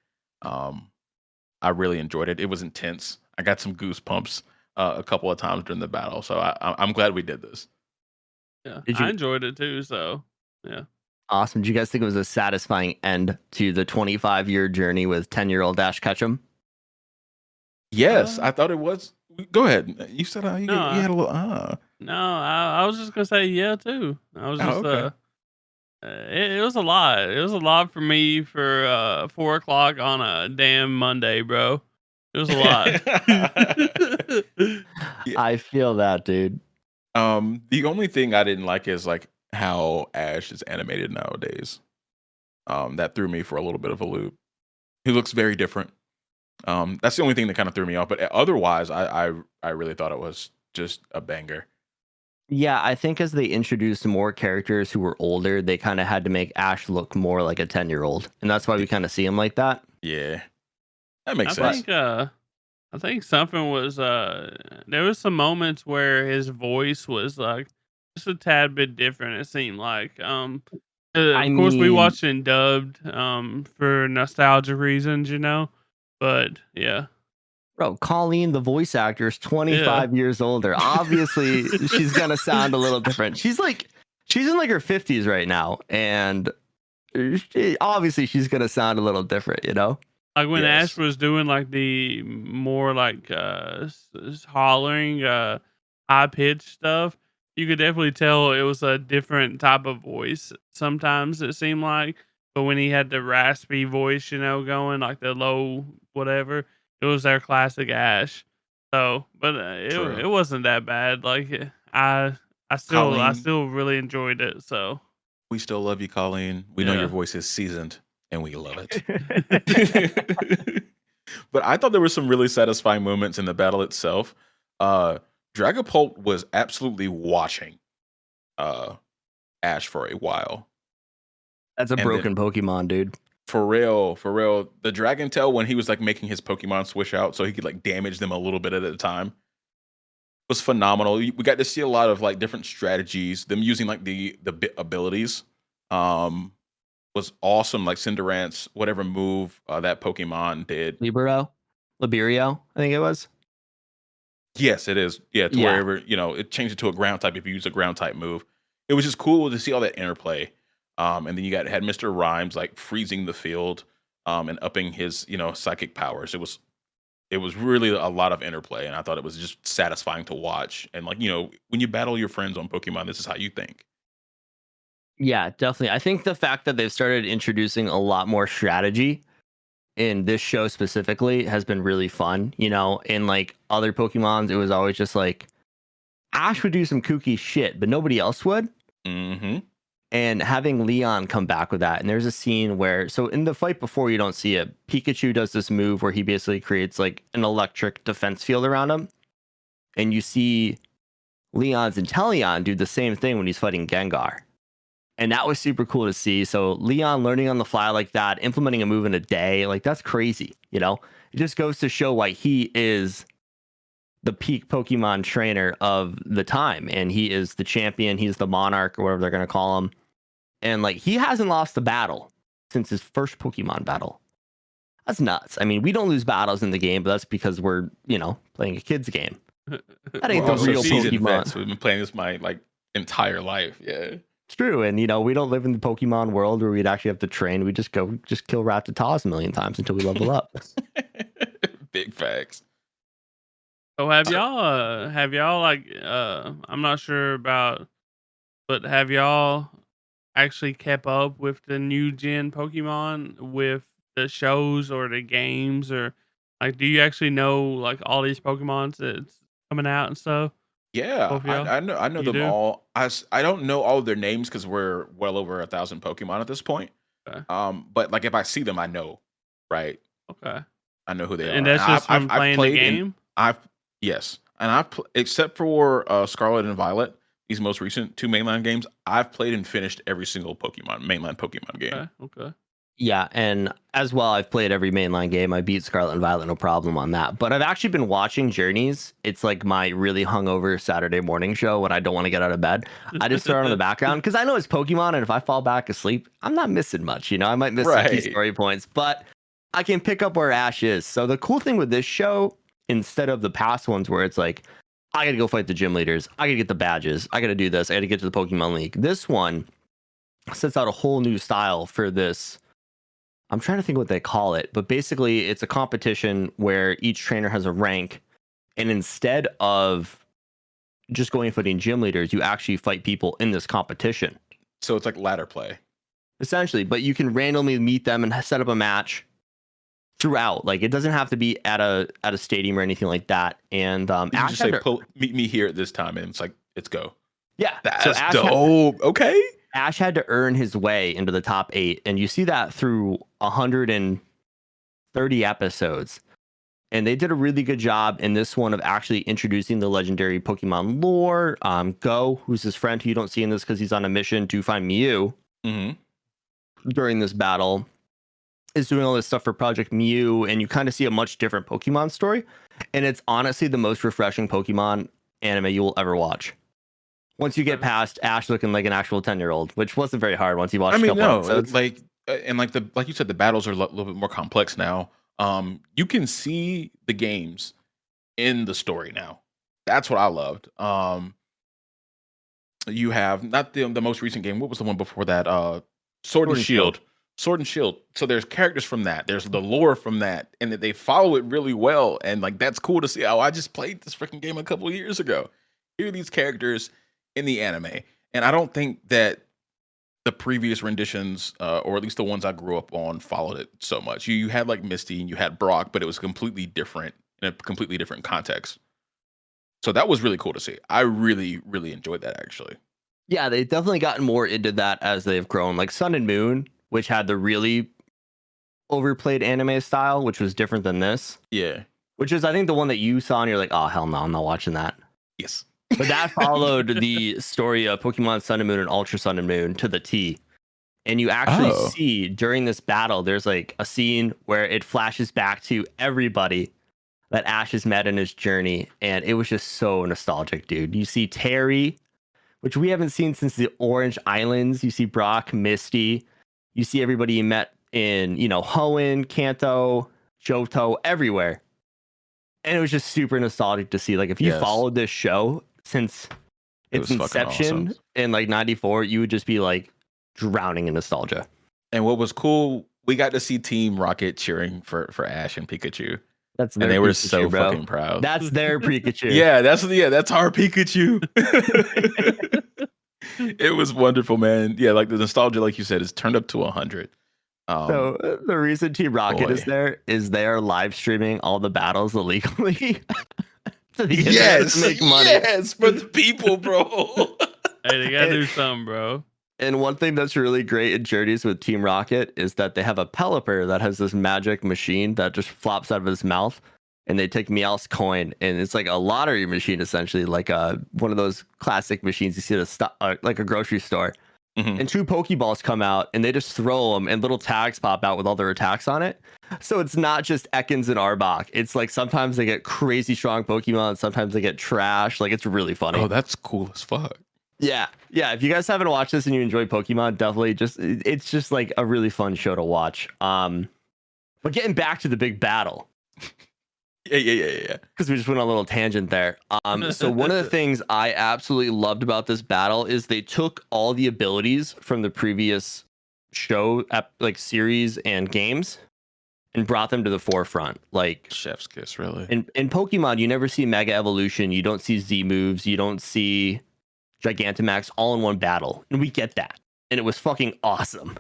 I really enjoyed it. It was intense. I got some goosebumps a couple of times during the battle, so I'm glad we did this. Yeah, Did you- I enjoyed it too. So yeah, Awesome. Did you guys think it was a satisfying end to the 25-year journey with 10-year-old Ash Ketchum? Yes, I thought it was. Go ahead. You said you No, had a little. no, I was just gonna say yeah too. I was just okay. it was a lot. It was a lot for me for 4 o'clock on a damn Monday, bro. It was a lot. Yeah. I feel that, dude. The only thing I didn't like is like how Ash is animated nowadays. That threw me for a little bit of a loop. He looks very different. That's the only thing that kind of threw me off. But otherwise, I really thought it was just a banger. Yeah, I think as they introduced more characters who were older, they kind of had to make Ash look more like a 10-year-old. And that's why we kind of see him like that. Yeah, that makes I sense. think I think something was there was some moments where his voice was like just a tad bit different, it seemed like. Of course we mean- watched it dubbed for nostalgia reasons, you know. But yeah. Bro, Colleen, the voice actor, is 25 years older. Obviously, she's going to sound a little different. She's in like her 50s right now. And obviously, she's going to sound a little different, you know? Like when Yes. Ash was doing like the more like hollering, high pitched stuff, you could definitely tell it was a different type of voice. Sometimes it seemed like, but when he had the raspy voice, you know, going like the low whatever, it was their classic Ash. So, but True. it wasn't that bad. Like I Colleen. still really enjoyed it. So We still love you, Colleen. We know your Yeah. voice is seasoned, and we love it. But I thought there were some really satisfying moments in the battle itself. Dragapult was absolutely watching Ash for a while. That's a And broken Pokemon, dude. For real. The Dragon Tail, when he was like making his Pokemon switch out so he could like damage them a little bit at a time, was phenomenal. We got to see a lot of like different strategies, them using like the abilities. Was awesome. Like Cinderace, whatever move that Pokemon did. Liberio, I think it was. Yes, it is. Yeah, to Yeah. wherever, it changed it to a ground type if you use a ground type move. It was just cool to see all that interplay. And then you had Mr. Rhymes like freezing the field and upping his, psychic powers. It was it was really a lot of interplay, and I thought it was just satisfying to watch. And like, when you battle your friends on Pokemon, this is how you think. Yeah, definitely. I think the fact that they've started introducing a lot more strategy in this show specifically has been really fun. In like other Pokemons, it was always just like Ash would do some kooky shit, but nobody else would. Mm-hmm. And having Leon come back with that, and there's a scene where, so in the fight before, you don't see it, Pikachu does this move where he basically creates like an electric defense field around him, and you see Leon's Inteleon do the same thing when he's fighting Gengar. And that was super cool to see. So Leon learning on the fly like that, implementing a move in a day, like that's crazy. It just goes to show why he is the peak Pokemon trainer of the time, and he is the champion. He's the monarch, or whatever they're gonna call him. And like he hasn't lost a battle since his first Pokemon battle. That's nuts. I mean, we don't lose battles in the game, but that's because we're playing a kid's game. That ain't We're the also real seasoned Pokemon. vets. We've been playing this my entire life. Yeah. It's true, and we don't live in the Pokemon world where we'd actually have to train. We just kill Rattatas a million times until we level up. Big facts. So have y'all like I'm not sure about, but have y'all actually kept up with the new gen Pokemon with the shows or the games, or like do you actually know like all these Pokemons that's coming out and stuff? Yeah, Both of I, y'all? I know I know You them do? all. I don't know all of their names because we're well over 1,000 Pokemon at this point. Okay. But like if I see them, I know, right? Okay. I know who they And are. And that's just from I've playing the played in game? I've yes, and except for Scarlet and Violet, these most recent two mainline games, I've played and finished every single mainline Pokemon game. Okay. Okay. Yeah, and as well, I've played every mainline game. I beat Scarlet and Violet, no problem on that. But I've actually been watching Journeys. It's like my really hungover Saturday morning show when I don't want to get out of bed. I just throw it on the background because I know it's Pokemon, and if I fall back asleep, I'm not missing much. I might miss some key Right. story points, but I can pick up where Ash is. So the cool thing with this show, instead of the past ones where it's like, I got to go fight the gym leaders, I got to get the badges, I got to do this, I got to get to the Pokemon League. This one sets out a whole new style for this. I'm trying to think what they call it, but basically it's a competition where each trainer has a rank, and instead of just going and fighting gym leaders, you actually fight people in this competition. So it's like ladder play. Essentially, but you can randomly meet them and set up a match throughout. Like it doesn't have to be at a stadium or anything like that. And You can Ash just say, had to, meet me here at this time, and it's like, let's go. yeah. That's Ash dope. Okay. Ash had to earn his way into the top 8, and you see that through 130 episodes. And they did a really good job in this one of actually introducing the legendary Pokemon lore. Go, who's his friend who you don't see in this because he's on a mission to find Mew during this battle, is doing all this stuff for Project Mew, and you kind of see a much different Pokemon story. And it's honestly the most refreshing Pokemon anime you will ever watch. Once you get past Ash looking like an actual 10-year-old, which wasn't very hard once you watched a couple episodes. like and like you said, the battles are a little bit more complex now. You can see the games in the story now. That's what I loved. You have not the most recent game. What was the one before that? Sword and Shield. Sword and Shield. So there's characters from that. There's the lore from that, and that they follow it really well. And like that's cool to see. Oh, I just played this freaking game a couple of years ago. Here are these characters in the anime, and I don't think that the previous renditions, or at least the ones I grew up on, followed it so much. You had like Misty and you had Brock, but it was completely different in a completely different context. So that was really cool to see. I really, really enjoyed that actually. Yeah, they've definitely gotten more into that as they've grown. Like Sun and Moon, which had the really overplayed anime style, which was different than this. Yeah. Which is, I think, the one that you saw and you're like, oh, hell no, I'm not watching that. Yes. But that followed the story of Pokemon Sun and Moon and Ultra Sun and Moon to the T. And you actually see during this battle, there's like a scene where it flashes back to everybody that Ash has met in his journey. And it was just so nostalgic, dude. You see Terry, which we haven't seen since the Orange Islands. You see Brock, Misty. You see everybody you met in, Hoenn, Kanto, Johto, everywhere. And it was just super nostalgic to see. Like, if you followed this show since its inception in like 94, you would just be like drowning in nostalgia. And what was cool, we got to see Team Rocket cheering for Ash and Pikachu. That's and their they were Pikachu, so bro. fucking proud. That's their Pikachu. Yeah, that's our Pikachu. It was wonderful, man. Yeah, like the nostalgia, like you said, is turned up to 100. So the reason Team Rocket is boy. there is they are live streaming all the battles illegally to the internet Yes, to make money. yes, for the people, bro. Hey, they gotta do something, bro. And one thing that's really great in Journeys with Team Rocket is that they have a Pelipper that has this magic machine that just flops out of his mouth, and they take Meowth's coin, and it's like a lottery machine essentially, like one of those classic machines you see at like a grocery store. Mhm. And 2 Pokeballs come out, and they just throw them, and little tags pop out with all their attacks on it. So it's not just Ekans and Arbok. It's like sometimes they get crazy strong Pokemon, sometimes they get trash. Like, it's really funny. Oh, that's cool as fuck. Yeah. If you guys haven't watched this and you enjoy Pokemon, definitely it's just like a really fun show to watch. But getting back to the big battle, Yeah. because we just went on a little tangent there. So one of the things I absolutely loved about this battle is they took all the abilities from the previous show, like series and games, and brought them to the forefront. Like, Chef's kiss, really. in Pokemon, you never see Mega Evolution, you don't see Z moves, you don't see Gigantamax all in one battle, and we get that, and it was fucking awesome.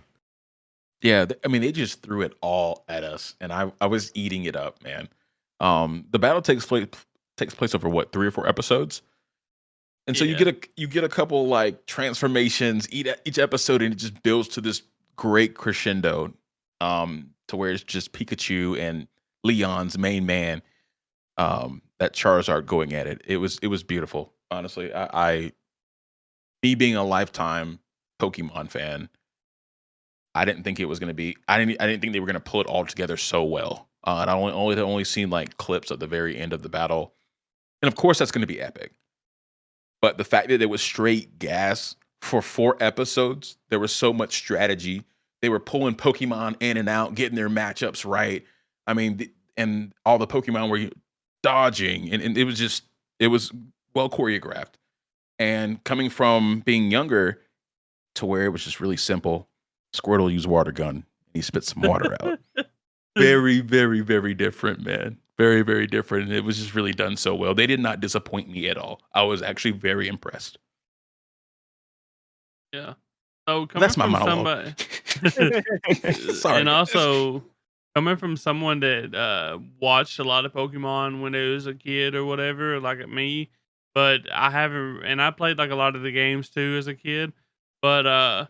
Yeah, I mean, they just threw it all at us, and I was eating it up, man. The battle takes place over what, 3 or 4 episodes, and so Yeah. you get a couple like transformations each episode, and it just builds to this great crescendo, to where it's just Pikachu and Leon's main man, that Charizard going at it. It was beautiful, honestly. Me being a lifetime Pokemon fan, I didn't think it was going to be. I didn't think they were going to pull it all together so well. And I only seen like clips at the very end of the battle, and of course that's going to be epic. But the fact that it was straight gas for 4 episodes, there was so much strategy. They were pulling Pokemon in and out, getting their matchups right. I mean, and all the Pokemon were dodging, and it was well choreographed. And coming from being younger to where it was just really simple. Squirtle used water gun. He spit some water out. Very, very, very different, man. Very, very different. And it was just really done so well. They did not disappoint me at all. I was actually very impressed. Yeah. So coming That's my from monologue. somebody, Sorry, and guys. also coming from someone that watched a lot of Pokemon when they was a kid or whatever, like me, but I haven't, and I played like a lot of the games too as a kid, but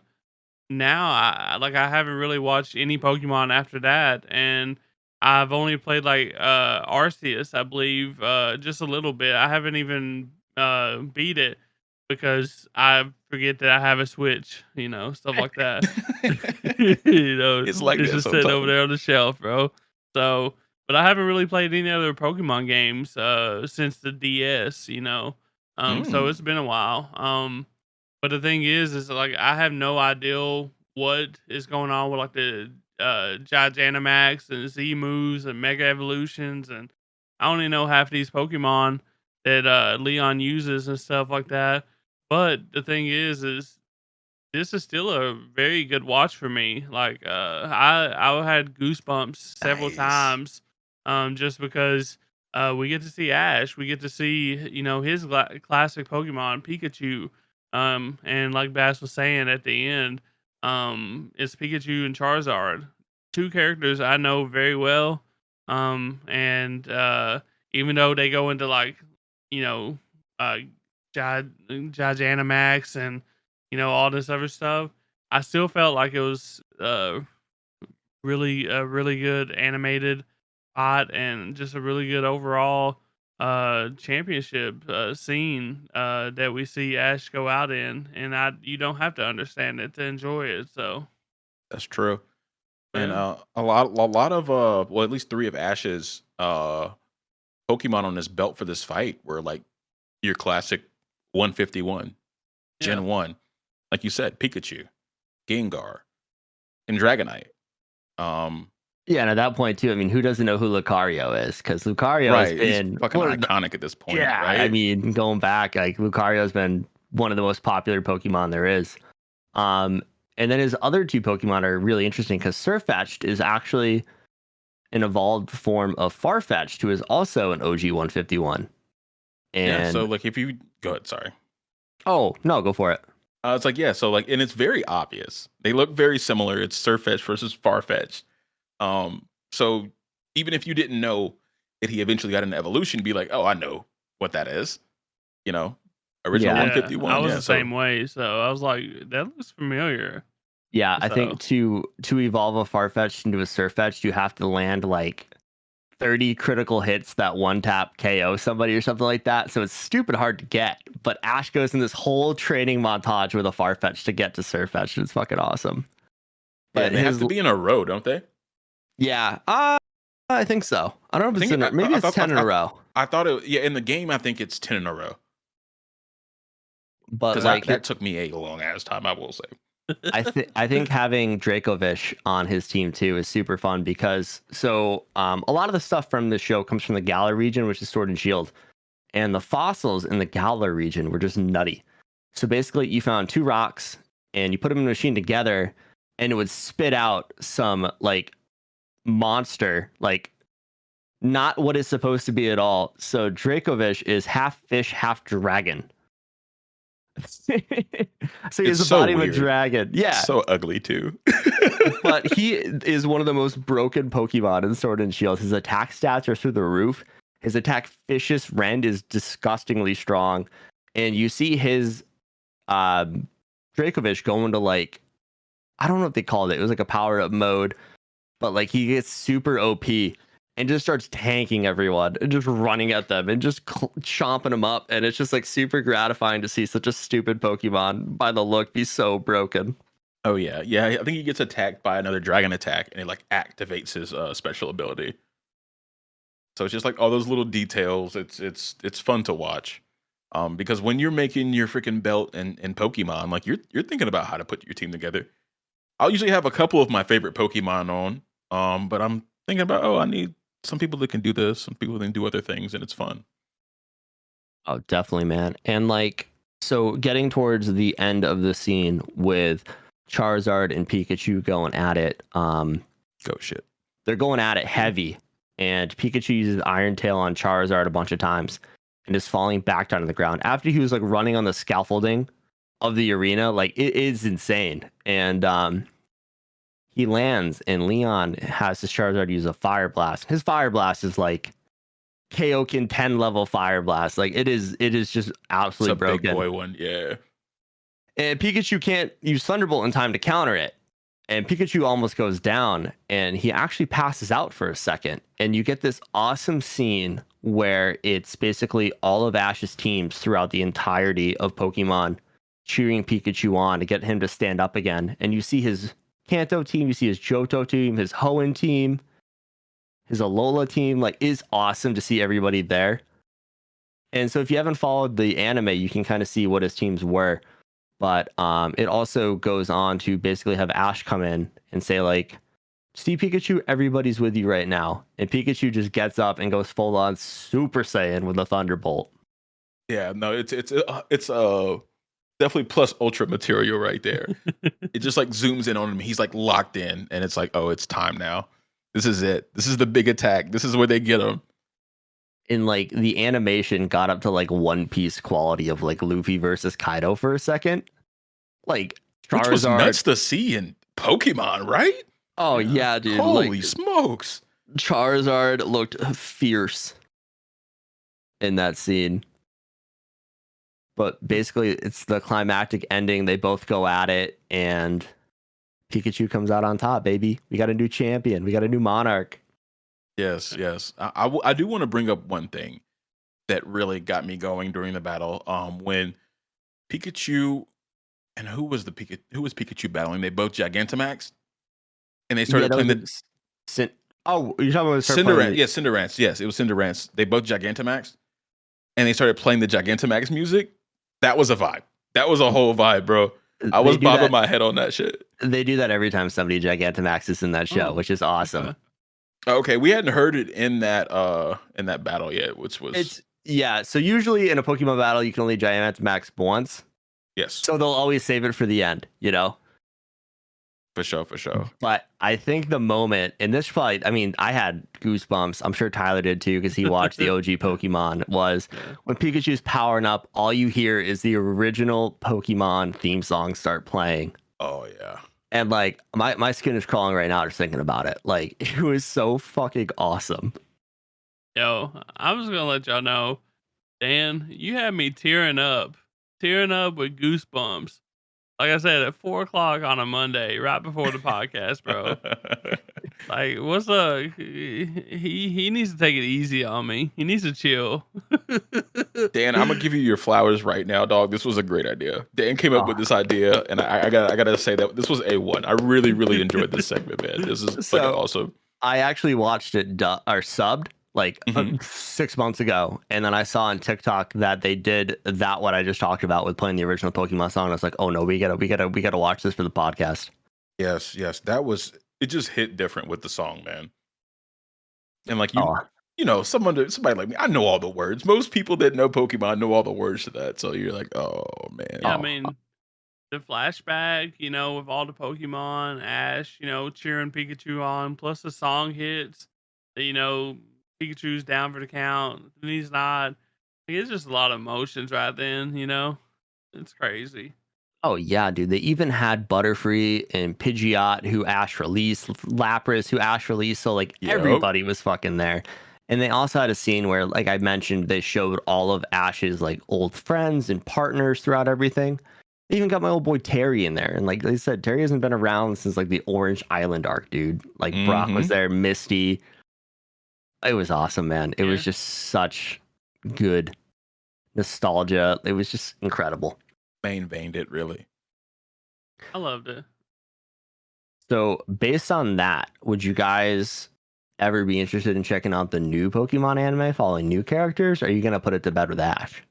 now I haven't really watched any Pokemon after that, and I've only played like Arceus, I believe, just a little bit. I haven't even beat it because I forget that I have a Switch, stuff like that. It's like It's that just sitting over sometimes. there on the shelf, bro. So, but I haven't really played any other Pokemon games since the DS. So Mm. it's been a while. But the thing is like I have no idea what is going on with like the Gigantamax and Z moves and Mega Evolutions, and I only know half these Pokemon that Leon uses and stuff like that. But the thing is this is still a very good watch for me. Like I had goosebumps several Nice. times, just because we get to see Ash, we get to see his classic Pokemon Pikachu, and like Bass was saying at the end, it's Pikachu and Charizard, 2 characters I know very well, and even though they go into like you know uh Gigantamax and all this other stuff, I still felt like it was really a really good animated pot and just a really good overall championship scene that we see Ash go out in, and I you don't have to understand it to enjoy it. So That's true. And yeah, a lot of well, at least 3 of Ash's Pokemon on his belt for this fight were like your classic 151, yeah. Gen 1. Like you said, Pikachu, Gengar, and Dragonite. Um, Yeah, and at that point too, I mean, who doesn't know who Lucario is? Because Lucario has right. He's been fucking one of the, iconic at this point, yeah, I right? mean, going back, like Lucario has been one of the most popular Pokemon there is. Um, and then his other 2 Pokemon are really interesting because Surfetch'd is actually an evolved form of Farfetch'd, who is also an OG 151. And Yeah, so like if you go ahead, sorry. oh no, go for it. It's like, yeah, so like, and it's very obvious. They look very similar. It's Surfetch versus Farfetch. So even if you didn't know that he eventually got an evolution, be like, oh, I know what that is. You know, original Yeah. Yeah, I 151. was Yeah, the so same way. So I was like, that looks familiar. Yeah, I think So to evolve a Farfetch'd into a Surfetch'd, you have to land like 30 critical hits that one tap KO somebody or something like that. So it's stupid hard to get. But Ash goes in this whole training montage with a Farfetch to get to Surfetch. It's fucking awesome. yeah, But they have to be in a row, don't they? yeah, I think so. I don't know I if it's think maybe it's 10 in a row. I thought it. Yeah, in the game, I think it's 10 in a row But because like that took me a long ass time. I will say. I think having Dracovish on his team too is super fun because a lot of the stuff from the show comes from the Galar region, which is Sword and Shield, and the fossils in the Galar region were just nutty. So basically, you found two rocks and you put them in a machine together, and it would spit out some like monster, like not what it's supposed to be at all. So Dracovish is half fish, half dragon. So he has It's the so body of a weird. dragon. Yeah. So ugly too. But he is one of the most broken Pokemon in Sword and Shield. His attack stats are through the roof. His attack Vicious Rend is disgustingly strong. And you see his Dracovish go into like, I don't know what they called it. It was like a power up mode, but like he gets super OP and just starts tanking everyone and just running at them and just chomping them up. And it's just like super gratifying to see such a stupid Pokemon by the look be so broken. Oh yeah, yeah. I think he gets attacked by another dragon attack, and it like activates his special ability. So it's just like all those little details. It's fun to watch, because when you're making your freaking belt in Pokemon, like you're thinking about how to put your team together. I'll usually have a couple of my favorite Pokemon on, but I'm thinking about, oh, I need some people that can do this, some people that can do other things, and it's fun. Oh, definitely, man. And like, so getting towards the end of the scene with Charizard and Pikachu going at it, Go shit. they're going at it heavy, and Pikachu uses Iron Tail on Charizard a bunch of times and is falling back down to the ground after he was like running on the scaffolding of the arena. Like it is insane. And he lands, and Leon has his Charizard use a Fire Blast. His Fire Blast is like Kaioken 10 level Fire Blast. Like it is just It's absolutely a broken. big boy one, yeah. And Pikachu can't use Thunderbolt in time to counter it. And Pikachu almost goes down, and he actually passes out for a second. And you get this awesome scene where it's basically all of Ash's teams throughout the entirety of Pokemon cheering Pikachu on to get him to stand up again. And you see his Kanto team, you see his Johto team, his Hoenn team, his Alola team. Like, is awesome to see everybody there. And so if you haven't followed the anime, you can kind of see what his teams were. But it also goes on to basically have Ash come in and say, like, see Pikachu, everybody's with you right now. And Pikachu just gets up and goes full on Super Saiyan with a Thunderbolt. Yeah, no, it's definitely plus ultra material right there. It just like zooms in on him. He's like locked in, and it's like, oh, it's time now. This is it. This is the big attack. This is where they get him. And like the animation got up to like One Piece quality of like Luffy versus Kaido for a second. Like Which was Charizard. nuts to see in Pokemon, right? Oh yeah, dude. Holy Like smokes. Charizard looked fierce in that scene. But basically, it's the climactic ending. They both go at it, and Pikachu comes out on top, baby. We got a new champion. We got a new monarch. Yes, yes. I do want to bring up one thing that really got me going during the battle. When Pikachu and who was Pikachu battling? They both Gigantamax, and they started playing the Oh, you're talking about Cinderace. Yes, Cinderace. Yes, it was Cinderace. They both Gigantamax, and they started playing the Gigantamax music. That was a vibe. That was a whole vibe, bro. I was bobbing my head on that shit. They do that every time somebody Gigantamax is in that show, which is awesome. Okay, we hadn't heard it in that battle yet, which was So usually in a Pokemon battle, you can only Gigantamax once. Yes. So they'll always save it for the end, you know? For sure, for sure. But I think the moment, and this probably, I mean, I had goosebumps. I'm sure Tyler did too, because he watched the OG Pokemon, was when Pikachu's powering up, all you hear is the original Pokemon theme song start playing. Oh yeah. And like my skin is crawling right now just thinking about it. Like it was so fucking awesome. Yo, I was gonna let y'all know, Dan, you had me tearing up with goosebumps. Like I said, at 4 o'clock on a Monday, right before the podcast, bro. Like, what's up? He needs to take it easy on me. He needs to chill. Dan, I'm gonna give you your flowers right now, dog. This was a great idea. Dan came up with this idea, and I gotta say that this was A1. I really, really enjoyed this segment, man. This is fucking awesome. I actually watched it or subbed like 6 months ago, and then I saw on TikTok that they did that what I just talked about with playing the original Pokemon song. I was like, oh no, we gotta watch this for the podcast. Yes, that was it. Just hit different with the song, man. And like you know, somebody like me, I know all the words. Most people that know Pokemon know all the words to that. So you're like, oh man. Yeah, I mean, the flashback, with all the Pokemon, Ash, cheering Pikachu on, plus the song hits, Pikachu's down for the count, and he's not. It's just a lot of emotions right then, It's crazy. Oh yeah, dude. They even had Butterfree and Pidgeot who Ash released, Lapras who Ash released. So like everybody was fucking there. And they also had a scene where, like I mentioned, they showed all of Ash's like old friends and partners throughout everything. They even got my old boy Terry in there. And like they said, Terry hasn't been around since like the Orange Island arc, dude. Like Brock was there, Misty. It was awesome, man. It was just such good nostalgia. It was just incredible. Veined it, really. I loved it. So based on that, would you guys ever be interested in checking out the new Pokemon anime following new characters? Or are you gonna put it to bed with Ash?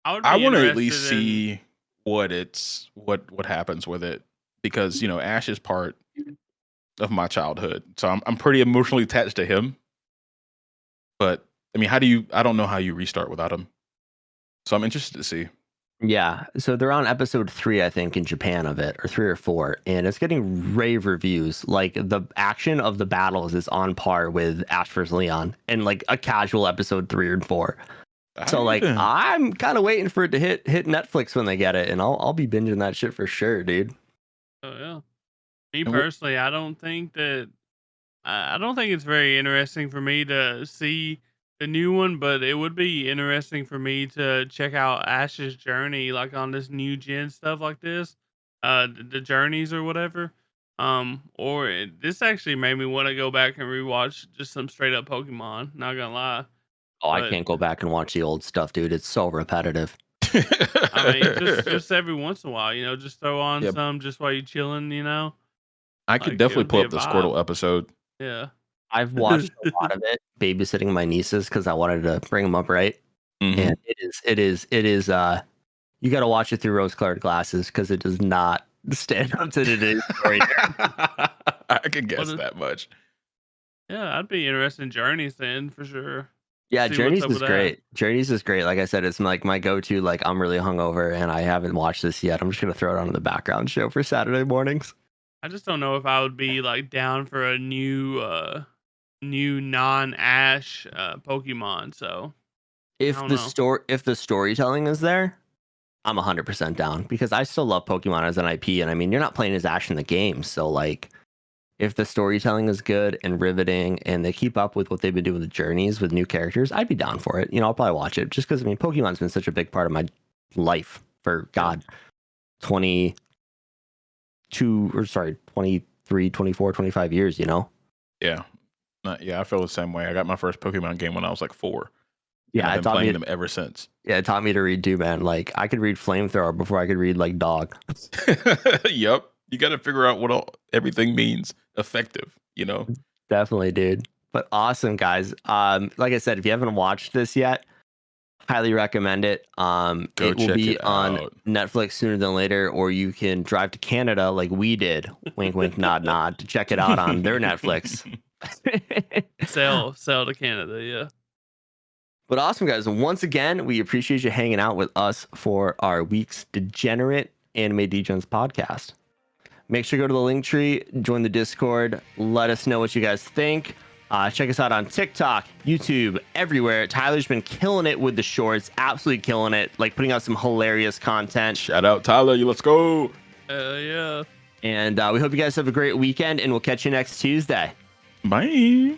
I want to at least see what happens with it, because Ash is part of my childhood, so I'm pretty emotionally attached to him. But I mean, I don't know how you restart without him, so I'm interested to see. Yeah, so they're on episode 3, I think, in Japan of it, or 3 or 4, and it's getting rave reviews. Like the action of the battles is on par with Ash vs. Leon, and like a casual episode 3 or 4. So like I'm kind of waiting for it to hit Netflix when they get it, and I'll be binging that shit for sure, dude. Oh yeah. Me personally, I don't think it's very interesting for me to see the new one, but it would be interesting for me to check out Ash's journey, like on this new gen stuff like this, the journeys or whatever. This actually made me want to go back and rewatch just some straight up Pokemon. Not gonna lie. Oh, I can't go back and watch the old stuff, dude. It's so repetitive. I mean, just every once in a while, just throw on some just while you're chilling, I could definitely pull up the Squirtle episode. Yeah. I've watched a lot of it babysitting my nieces because I wanted to bring them up right. And it is you got to watch it through rose-colored glasses because it does not stand up to today's story. I could guess that much. Yeah, I'd be interested in Journeys then for sure. Yeah, Journeys is great. Journeys is great. Like I said, it's like my go-to. Like I'm really hungover and I haven't watched this yet. I'm just gonna throw it on in the background show for Saturday mornings. I just don't know if I would be like down for a new non-Ash Pokemon. So if the storytelling is there, I'm 100% down because I still love Pokemon as an IP. And I mean, you're not playing as Ash in the game, so like, if the storytelling is good and riveting and they keep up with what they've been doing with the journeys with new characters, I'd be down for it. I'll probably watch it just because I mean, Pokemon's been such a big part of my life for 23, 24, 25 years, Yeah. I feel the same way. I got my first Pokemon game when I was like 4. Yeah, I've been playing them ever since. Yeah, it taught me to read too, man. Like I could read Flamethrower before I could read like Dog. Yep. You got to figure out what everything means. Effective, Definitely, dude. But awesome, guys. Like I said, if you haven't watched this yet, highly recommend it. Go it will be on Netflix sooner than later, or you can drive to Canada like we did. Wink, wink, nod, nod to check it out on their Netflix. Sell to Canada, yeah. But awesome, guys. Once again, we appreciate you hanging out with us for our week's Degenerate Anime Degens podcast. Make sure to go to the link tree, join the Discord. Let us know what you guys think. Check us out on TikTok, YouTube, everywhere. Tyler's been killing it with the shorts, absolutely killing it, like putting out some hilarious content. Shout out Tyler, let's go. Yeah. And we hope you guys have a great weekend, and we'll catch you next Tuesday. Bye.